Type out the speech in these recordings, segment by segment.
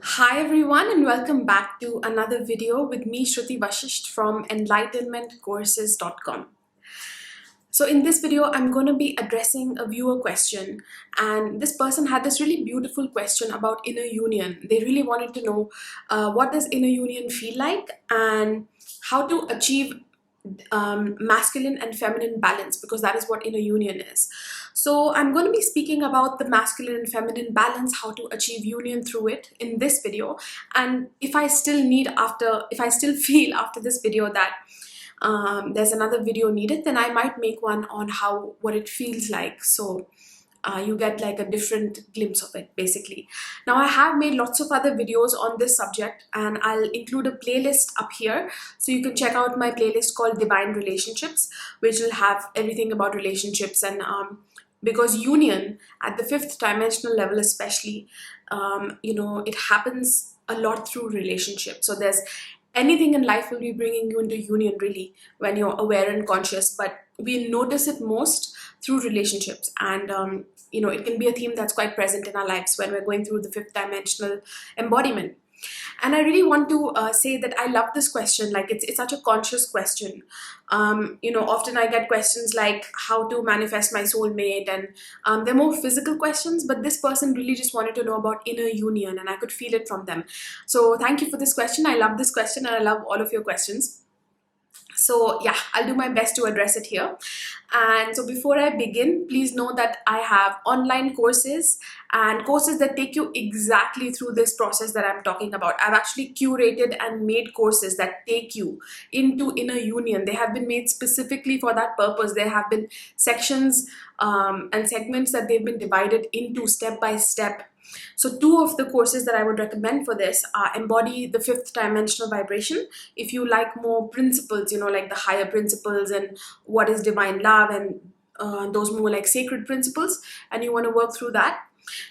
Hi everyone and welcome back to another video with me Shruti Vashisht from enlightenmentcourses.com. So in this video I'm going to be addressing a viewer question, and this person had this really beautiful question about inner union. They really wanted to know what does inner union feel like and how to achieve masculine and feminine balance, because that is what inner union is. So I'm going to be speaking about the masculine and feminine balance, how to achieve union through it in this video. And if I still feel after this video that there's another video needed, then I might make one on what it feels like. So you get like a different glimpse of it basically. Now I have made lots of other videos on this subject and I'll include a playlist up here, so you can check out my playlist called Divine Relationships, which will have everything about relationships. And because union at the fifth dimensional level especially, it happens a lot through relationships. So there's anything in life will be bringing you into union really when you're aware and conscious, but we notice it most through relationships. And it can be a theme that's quite present in our lives when we're going through the fifth dimensional embodiment. And I really want to say that I love this question. Like it's such a conscious question. Often I get questions like how to manifest my soulmate, and they're more physical questions, but this person really just wanted to know about inner union, and I could feel it from them. So thank you for this question. I love this question and I love all of your questions. So yeah, I'll do my best to address it here. And so before I begin, please know that I have online courses and courses that take you exactly through this process that I'm talking about. I've actually curated and made courses that take you into inner union. They have been made specifically for that purpose. There have been sections and segments that they've been divided into step by step. So two of the courses that I would recommend for this are Embody the Fifth Dimensional Vibration. If you like more principles, like the higher principles and what is divine love and those more like sacred principles, and you want to work through that.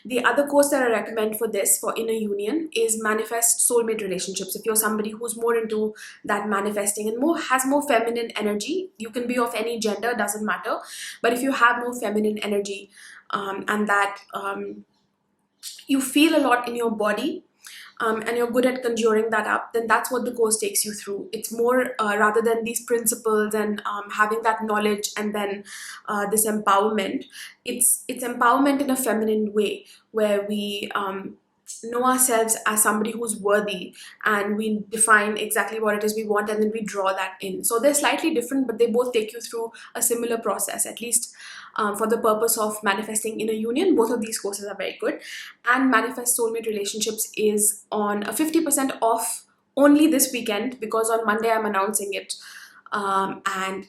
The other course that I recommend for this, for inner union, is Manifest Soulmate Relationships. If you're somebody who's more into that manifesting and has more feminine energy, you can be of any gender, doesn't matter. But if you have more feminine energy and that you feel a lot in your body, and you're good at conjuring that up, then that's what the course takes you through. It's more rather than these principles and having that knowledge and then this empowerment. It's empowerment in a feminine way, where we know ourselves as somebody who's worthy, and we define exactly what it is we want, and then we draw that in. So they're slightly different, but they both take you through a similar process, at least for the purpose of manifesting inner union. Both of these courses are very good. And Manifest Soulmate Relationships is on a 50% off only this weekend, because on Monday I'm announcing it, and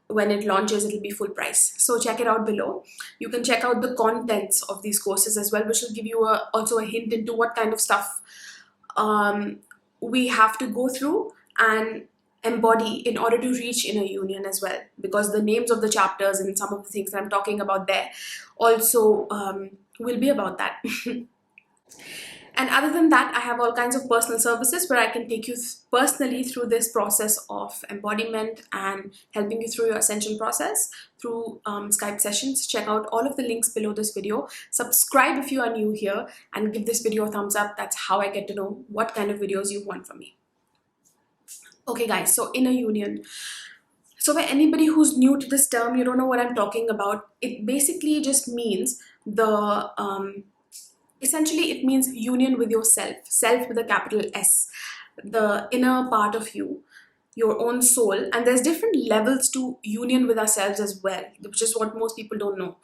when it launches it'll be full price. So check it out below. You can check out the contents of these courses as well, which will give you also a hint into what kind of stuff we have to go through and embody in order to reach inner union as well, because the names of the chapters and some of the things that I'm talking about there also will be about that. And other than that, I have all kinds of personal services where I can take you personally through this process of embodiment and helping you through your ascension process through Skype sessions. Check out all of the links below this video. Subscribe if you are new here and give this video a thumbs up. That's how I get to know what kind of videos you want from me. Okay guys, so inner union. So for anybody who's new to this term, you don't know what I'm talking about, it basically just means essentially it means union with yourself, self with a capital S, the inner part of you, your own soul. And there's different levels to union with ourselves as well, which is what most people don't know.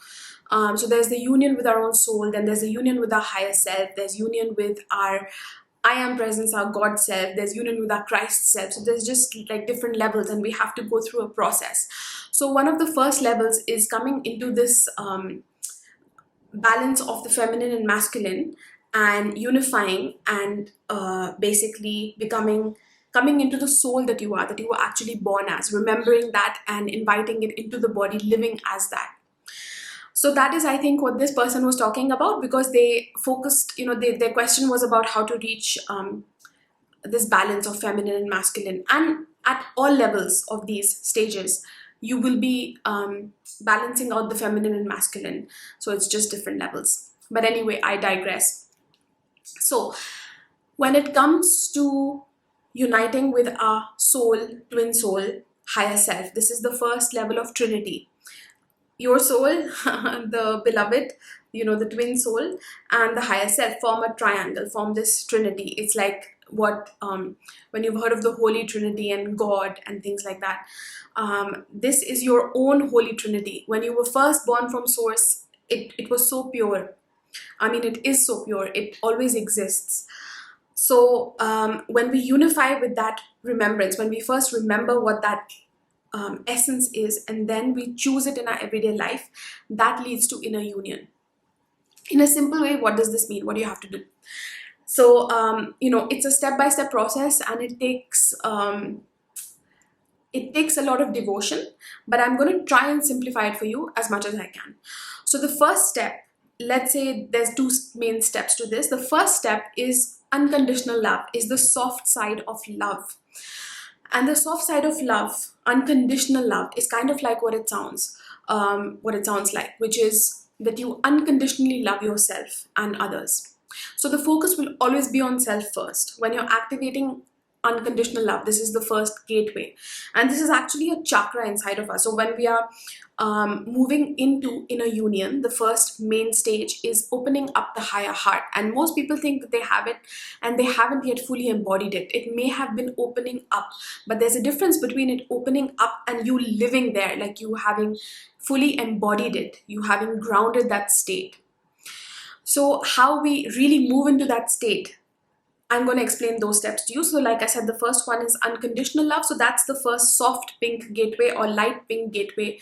So there's the union with our own soul, then there's the union with our higher self, there's union with our I am presence, our God self, there's union with our Christ self. So there's just like different levels, and we have to go through a process. So one of the first levels is coming into this balance of the feminine and masculine, and unifying and basically coming into the soul that you were actually born as, remembering that and inviting it into the body, living as that. So that is, I think, what this person was talking about, because they focused, their question was about how to reach this balance of feminine and masculine. And at all levels of these stages, you will be balancing out the feminine and masculine. So it's just different levels. But anyway, I digress. So When it comes to uniting with our soul, twin soul, higher self, this is the first level of Trinity. Your soul, the beloved, the twin soul, and the higher self form a triangle, form this Trinity. It's like what, when you've heard of the Holy Trinity and God and things like that, this is your own Holy Trinity. When you were first born from source, it was so pure. I mean, it is so pure, it always exists. So when we unify with that remembrance, when we first remember what that essence is, and then we choose it in our everyday life, that leads to inner union. In a simple way, what does this mean? What do you have to do? So it's a step-by-step process, and it takes a lot of devotion, but I'm going to try and simplify it for you as much as I can. So the first step, let's say there's two main steps to this. The first step is unconditional love, is the soft side of love. And the soft side of love, unconditional love, is kind of like what it sounds like, which is that you unconditionally love yourself and others. So the focus will always be on self first. When you're activating unconditional love, this is the first gateway, and this is actually a chakra inside of us. So when we are moving into inner union, the first main stage is opening up the higher heart, and most people think that they have it and they haven't yet fully embodied it. It may have been opening up, but there's a difference between it opening up and you living there, like you having fully embodied it, you having grounded that state. So how we really move into that state, I'm going to explain those steps to you. So like I said, the first one is unconditional love. So that's the first soft pink gateway or light pink gateway,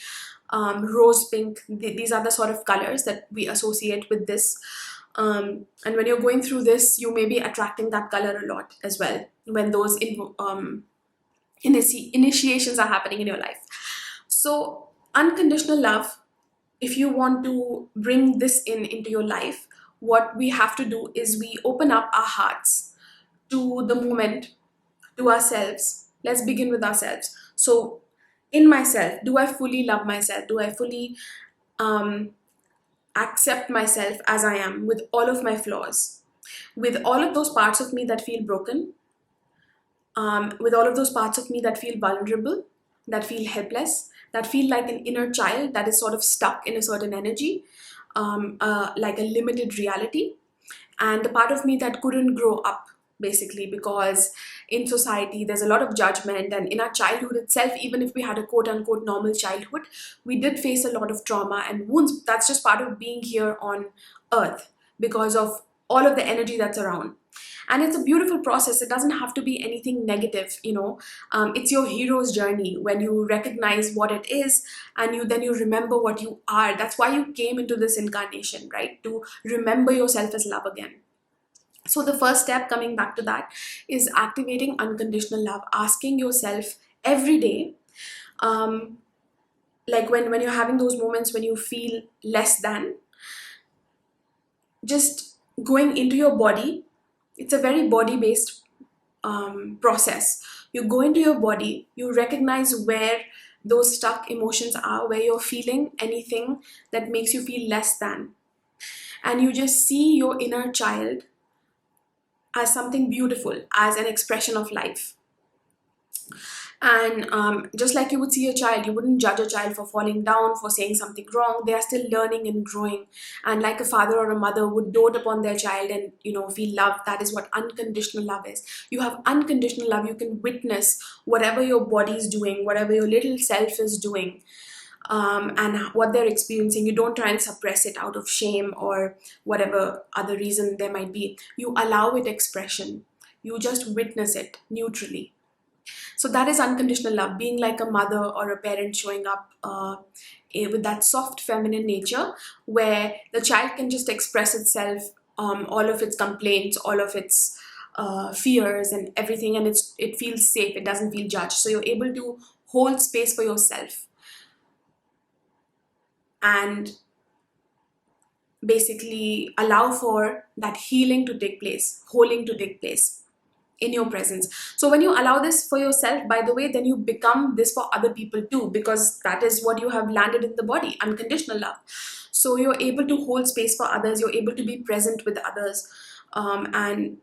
rose pink. These are the sort of colors that we associate with this. And when you're going through this, you may be attracting that color a lot as well when those initiations are happening in your life. So unconditional love, if you want to bring this into your life, what we have to do is we open up our hearts to the moment, to ourselves. Let's begin with ourselves. So in myself, do I fully love myself? Do I fully accept myself as I am, with all of my flaws, with all of those parts of me that feel broken, with all of those parts of me that feel vulnerable, that feel helpless, that feel like an inner child that is sort of stuck in a certain energy, like a limited reality, and the part of me that couldn't grow up, basically, because in society there's a lot of judgment, and in our childhood itself, even if we had a quote-unquote normal childhood, we did face a lot of trauma and wounds. That's just part of being here on earth because of all of the energy that's around. And it's a beautiful process. It doesn't have to be anything negative, it's your hero's journey when you recognize what it is, and then you remember what you are. That's why you came into this incarnation, right? To remember yourself as love again. So the first step, coming back to that, is activating unconditional love, asking yourself every day, like when you're having those moments when you feel less than, just going into your body. It's a very body-based process. You go into your body, you recognize where those stuck emotions are, where you're feeling anything that makes you feel less than, and you just see your inner child as something beautiful, as an expression of life. And just like you would see a child, you wouldn't judge a child for falling down, for saying something wrong. They are still learning and growing. And like a father or a mother would dote upon their child and, feel love. That is what unconditional love is. You have unconditional love. You can witness whatever your body is doing, whatever your little self is doing, and what they're experiencing. You don't try and suppress it out of shame or whatever other reason there might be. You allow it expression. You just witness it neutrally. So that is unconditional love, being like a mother or a parent, showing up with that soft feminine nature where the child can just express itself, all of its complaints, all of its fears and everything, and it feels safe, it doesn't feel judged. So you're able to hold space for yourself and basically allow for that healing to take place, holding to take place in your presence. So when you allow this for yourself, by the way, then you become this for other people too, because that is what you have landed in the body, unconditional love. So you're able to hold space for others, you're able to be present with others, and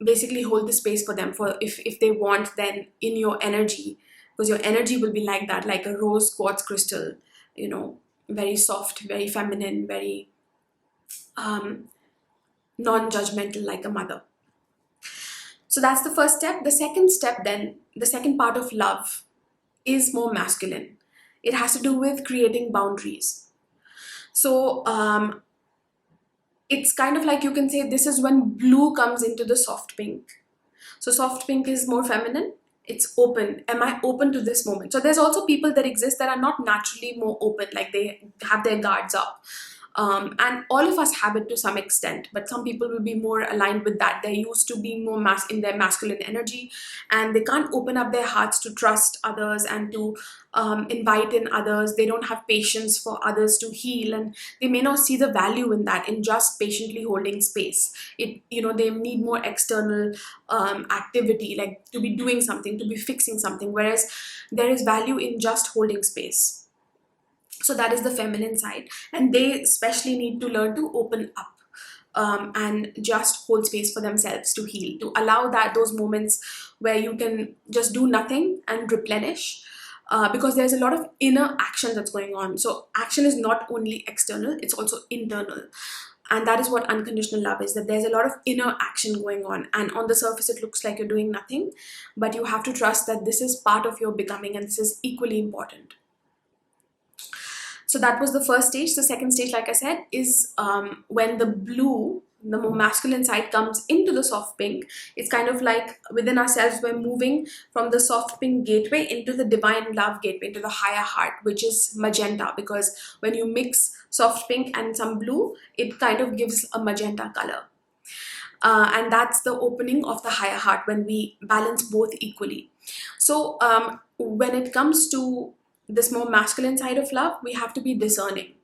basically hold the space for them, for if they want, then in your energy, because your energy will be like that, like a rose quartz crystal, you know, very soft, very feminine, very non-judgmental, like a mother. So that's the first step. The second step, then, the second part of love is more masculine. It has to do with creating boundaries. So it's kind of like, you can say, this is when blue comes into the soft pink. So soft pink is more feminine. It's open. Am I open to this moment? So there's also people that exist that are not naturally more open, like they have their guards up. And all of us have it to some extent, but some people will be more aligned with that. They're used to being more in their masculine energy, and they can't open up their hearts to trust others and to invite in others. They don't have patience for others to heal, and they may not see the value in that, in just patiently holding space. They need more external activity, like to be doing something, to be fixing something, whereas there is value in just holding space. So that is the feminine side, and they especially need to learn to open up and just hold space for themselves to heal, to allow those moments where you can just do nothing and replenish, because there's a lot of inner action that's going on. So action is not only external, it's also internal. And that is what unconditional love is, that there's a lot of inner action going on, and on the surface it looks like you're doing nothing, but you have to trust that this is part of your becoming, and this is equally important. So that was the first stage. The second stage, like I said, is when the blue, the more masculine side, comes into the soft pink. It's kind of like within ourselves, we're moving from the soft pink gateway into the divine love gateway, into the higher heart, which is magenta, because when you mix soft pink and some blue, it kind of gives a magenta color. And that's the opening of the higher heart, when we balance both equally. So when it comes to this more masculine side of love, we have to be discerning.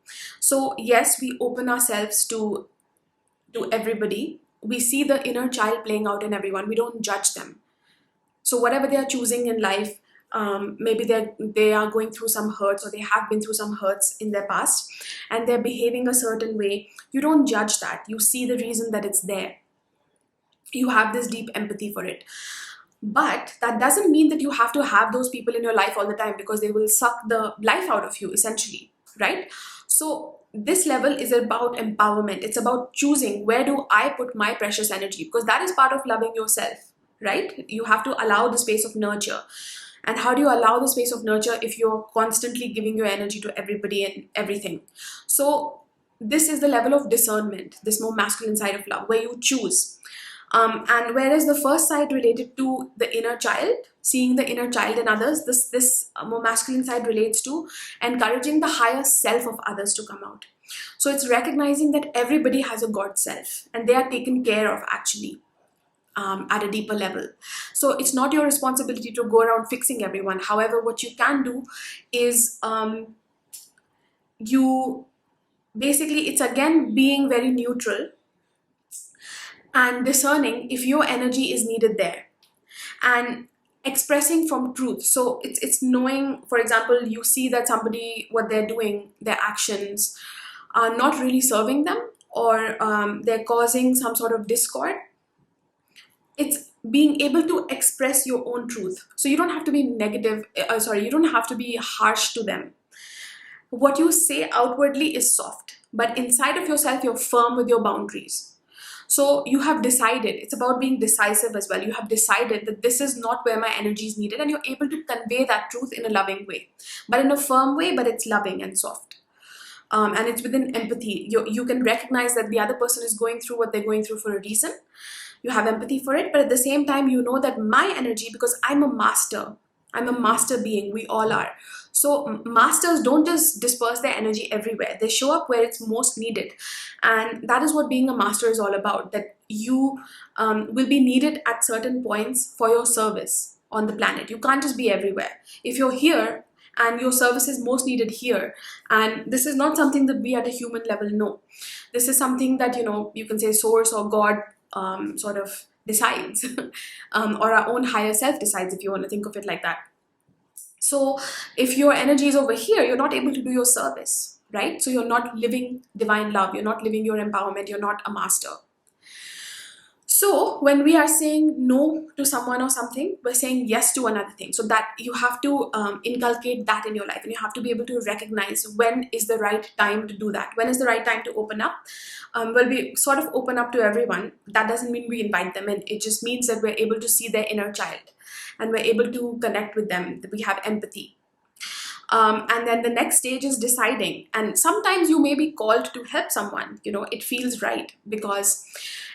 So yes, we open ourselves to everybody. We see the inner child playing out in everyone. We don't judge them. So whatever they are choosing in life, maybe they are going through some hurts, or they have been through some hurts in their past, and they're behaving a certain way. You don't judge that. You see the reason that it's there. You have this deep empathy for it. But that doesn't mean that you have to have those people in your life all the time, because they will suck the life out of you, essentially, right? So this level is about empowerment. It's about choosing, where do I put my precious energy? Because that is part of loving yourself, right? You have to allow the space of nurture. And how do you allow the space of nurture if you're constantly giving your energy to everybody and everything? So this is the level of discernment, this more masculine side of love, where you choose. And whereas the first side related to the inner child, seeing the inner child in others, this more masculine side relates to encouraging the higher self of others to come out. So it's recognizing that everybody has a God self, and they are taken care of, actually, at a deeper level. So it's not your responsibility to go around fixing everyone. However, what you can do is it's again being very neutral and discerning if your energy is needed there, and expressing from truth. So it's knowing, for example, you see that somebody, what they're doing, their actions are not really serving them, or they're causing some sort of discord. It's being able to express your own truth. So you don't have to be negative, you don't have to be harsh to them. What you say outwardly is soft, but inside of yourself, you're firm with your boundaries. So you have decided, it's about being decisive as well. You have decided that this is not where my energy is needed, and you're able to convey that truth in a loving way, but in a firm way, but it's loving and soft. And it's within empathy. You can recognize that the other person is going through what they're going through for a reason. You have empathy for it, but at the same time, you know that my energy, because I'm a master being, we all are. So masters don't just disperse their energy everywhere. They show up where it's most needed. And that is what being a master is all about, that you will be needed at certain points for your service on the planet. You can't just be everywhere. If you're here and your service is most needed here, and this is not something that we at a human level know. This is something that, you can say source or God sort of decides, or our own higher self decides, if you want to think of it like that. So if your energy is over here, you're not able to do your service, right? So you're not living divine love, you're not living your empowerment, you're not a master. So when we are saying no to someone or something, we're saying yes to another thing. So that you have to inculcate that in your life, and you have to be able to recognize when is the right time to do that. When is the right time to open up? Well, we sort of open up to everyone. That doesn't mean we invite them in. It just means that we're able to see their inner child, and we're able to connect with them. That we have empathy. And then the next stage is deciding. And sometimes you may be called to help someone, it feels right because,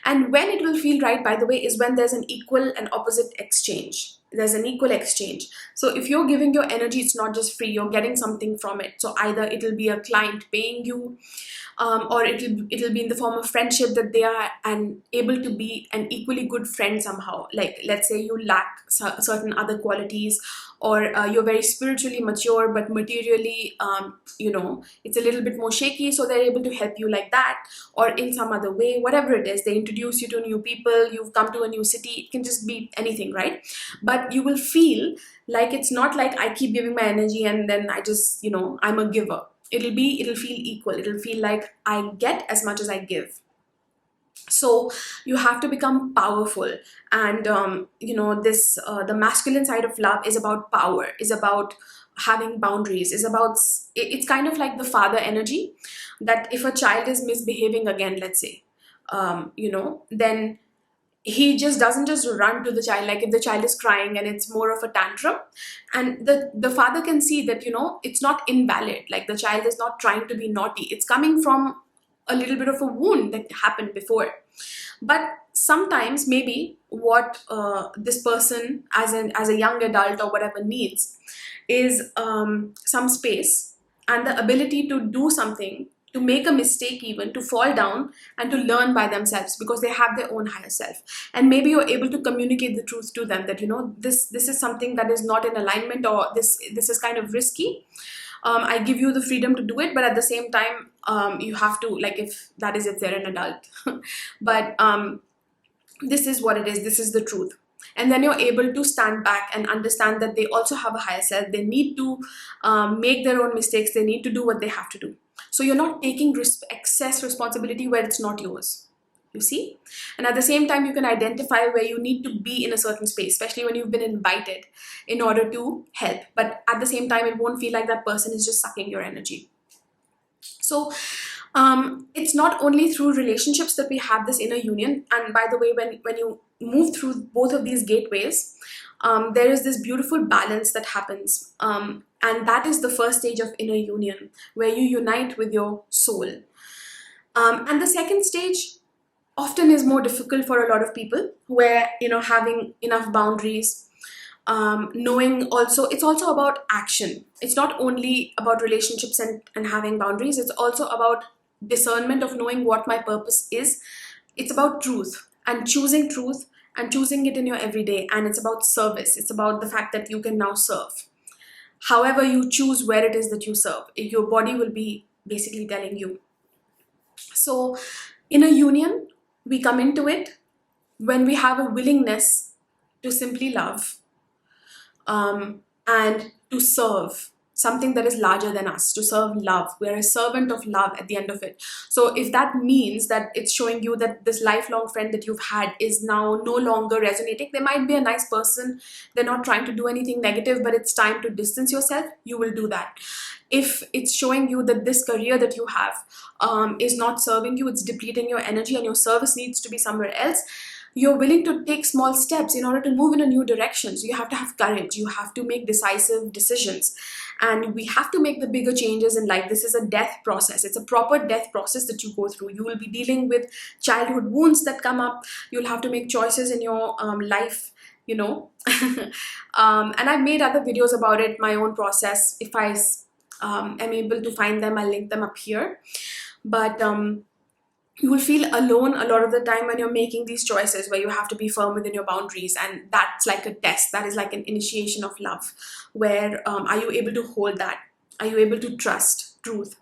and when it will feel right, by the way, is when there's an equal and opposite exchange. There's an equal exchange. So if you're giving your energy, it's not just free, you're getting something from it. So either it'll be a client paying you, or it'll be in the form of friendship, that they are and able to be an equally good friend somehow. Like, let's say you lack certain other qualities, or you're very spiritually mature but materially it's a little bit more shaky, so they're able to help you like that, or in some other way, whatever it is. They introduce you to new people, you've come to a new city, it can just be anything, right? But you will feel like it's not like I keep giving my energy and then I just I'm a giver. It'll feel equal. It'll feel like I get as much as I give. So you have to become powerful. And this the masculine side of love is about power, is about having boundaries, is about, it's kind of like the father energy, that if a child is misbehaving again, let's say, then he just doesn't just run to the child. Like if the child is crying and it's more of a tantrum, and the father can see that it's not invalid, like the child is not trying to be naughty, it's coming from a little bit of a wound that happened before. But sometimes maybe what this person as a young adult or whatever needs is some space and the ability to do something, to make a mistake, even to fall down and to learn by themselves, because they have their own higher self. And maybe you're able to communicate the truth to them, that this is something that is not in alignment, or this is kind of risky. I give you the freedom to do it, but at the same time, you have to, like, if they're an adult, but this is what it is, this is the truth. And then you're able to stand back and understand that they also have a higher self. They need to make their own mistakes. They need to do what they have to do. So you're not taking excess responsibility where it's not yours. You see? And at the same time, you can identify where you need to be in a certain space, especially when you've been invited in order to help. But at the same time, it won't feel like that person is just sucking your energy. So it's not only through relationships that we have this inner union. And by the way, when you move through both of these gateways, there is this beautiful balance that happens. And that is the first stage of inner union, where you unite with your soul. And the second stage often is more difficult for a lot of people, where having enough boundaries, knowing also, it's also about action. It's not only about relationships and having boundaries, it's also about discernment of knowing what my purpose is. It's about truth and choosing it in your everyday. And it's about service. It's about the fact that you can now serve. However you choose where it is that you serve, your body will be basically telling you. So in a union, we come into it when we have a willingness to simply love, and to serve something that is larger than us, to serve love. We're a servant of love at the end of it. So if that means that it's showing you that this lifelong friend that you've had is now no longer resonating, they might be a nice person, they're not trying to do anything negative, but it's time to distance yourself, you will do that. If it's showing you that this career that you have is not serving you, it's depleting your energy and your service needs to be somewhere else, you're willing to take small steps in order to move in a new direction. So you have to have courage, you have to make decisive decisions, and we have to make the bigger changes in life. This is a death process. It's a proper death process that you go through. You will be dealing with childhood wounds that come up. You'll have to make choices in your life, and I've made other videos about it, my own process. If I am able to find them, I'll link them up here. But you will feel alone a lot of the time when you're making these choices, where you have to be firm within your boundaries, and that's like a test. That is like an initiation of love, where are you able to hold that? Are you able to trust truth?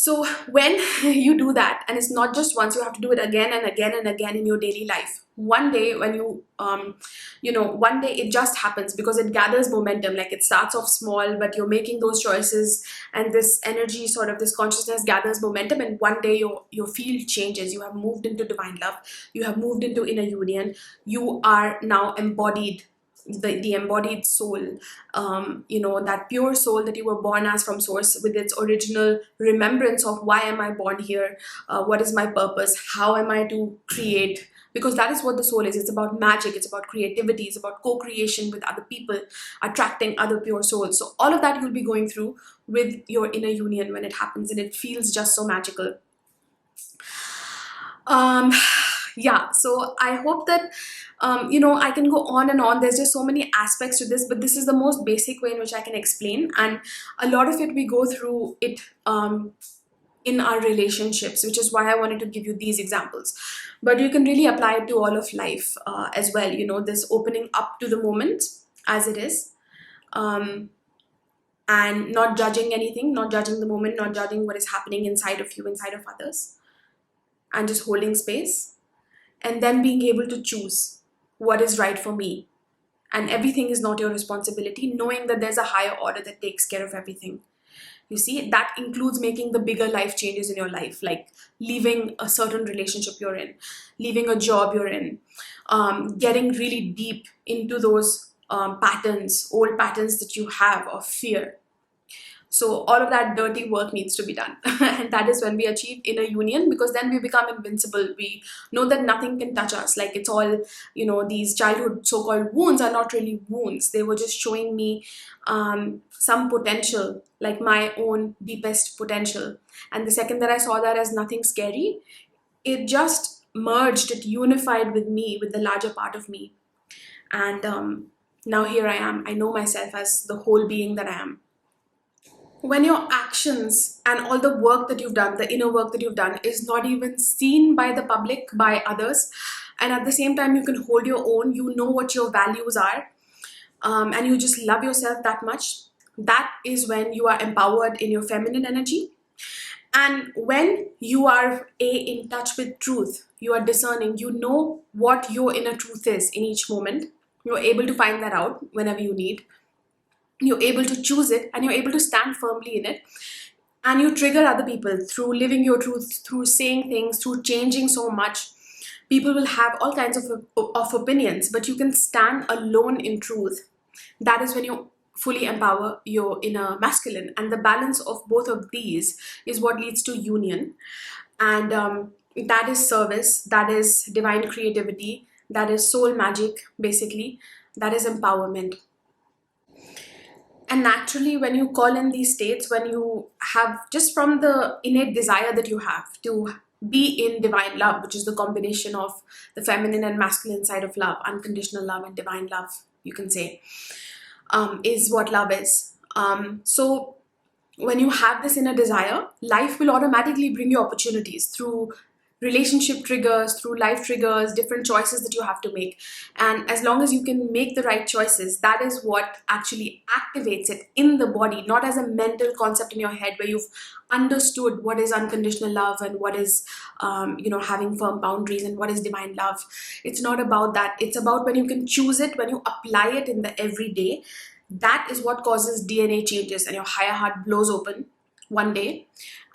So when you do that, and it's not just once, you have to do it again and again and again in your daily life. One day when you, one day it just happens because it gathers momentum. Like it starts off small, but you're making those choices and this energy, sort of this consciousness gathers momentum, and one day your field changes. You have moved into divine love. You have moved into inner union. You are now embodied. The embodied soul, that pure soul that you were born as from source, with its original remembrance of why am I born here, what is my purpose, how am I to create, because that is what the soul is. It's about magic, it's about creativity, it's about co-creation with other people, attracting other pure souls. So all of that you'll be going through with your inner union when it happens, and it feels just so magical. Yeah, so I hope that I can go on and on. There's just so many aspects to this, but this is the most basic way in which I can explain, and a lot of it we go through it in our relationships, which is why I wanted to give you these examples. But you can really apply it to all of life as well, this opening up to the moment as it is, and not judging anything, not judging the moment, not judging what is happening inside of you, inside of others, and just holding space, and then being able to choose what is right for me. And everything is not your responsibility, knowing that there's a higher order that takes care of everything. You see, that includes making the bigger life changes in your life, like leaving a certain relationship you're in, leaving a job you're in, getting really deep into those patterns, old patterns that you have of fear. So all of that dirty work needs to be done. And that is when we achieve inner union, because then we become invincible. We know that nothing can touch us. Like it's all, these childhood so-called wounds are not really wounds. They were just showing me some potential, like my own deepest potential. And the second that I saw that as nothing scary, it just merged, it unified with me, with the larger part of me. And now here I am. I know myself as the whole being that I am. When your actions and all the work that you've done, the inner work that you've done, is not even seen by the public, by others, and at the same time you can hold your own, you know what your values are, and you just love yourself that much, that is when you are empowered in your feminine energy. And when you are in touch with truth, you are discerning, you know what your inner truth is in each moment, you're able to find that out whenever you need. You're able to choose it, and you're able to stand firmly in it, and you trigger other people through living your truth, through saying things, through changing so much. People will have all kinds of opinions, but you can stand alone in truth. That is when you fully empower your inner masculine, and the balance of both of these is what leads to union. And that is service, that is divine creativity, that is soul magic, basically. That is empowerment. And naturally, when you call in these states, when you have, just from the innate desire that you have to be in divine love, which is the combination of the feminine and masculine side of love, unconditional love and divine love, you can say, is what love is. So when you have this inner desire, life will automatically bring you opportunities through relationship triggers, through life triggers, different choices that you have to make. And as long as you can make the right choices, that is what actually activates it in the body, not as a mental concept in your head where you've understood what is unconditional love and what is having firm boundaries and what is divine love. It's not about that. It's about when you can choose it, when you apply it in the everyday. That is what causes DNA changes, and your higher heart blows open one day,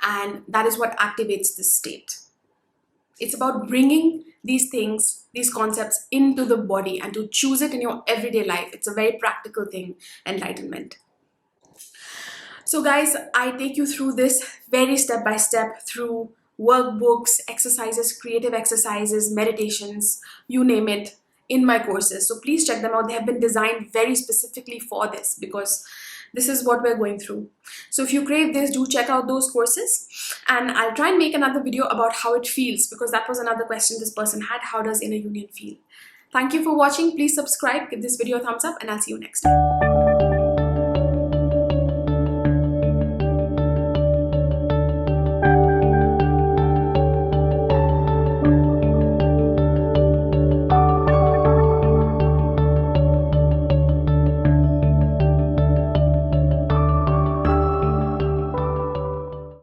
and that is what activates this state. It's about bringing these things, these concepts into the body, and to choose it in your everyday life. It's a very practical thing, enlightenment. So guys, I take you through this very step by step through workbooks, exercises, creative exercises, meditations, you name it, in my courses. So please check them out. They have been designed very specifically for this, because this is what we're going through. So if you crave this, do check out those courses. And I'll try and make another video about how it feels, because that was another question this person had. How does inner union feel? Thank you for watching. Please subscribe, give this video a thumbs up, and I'll see you next time.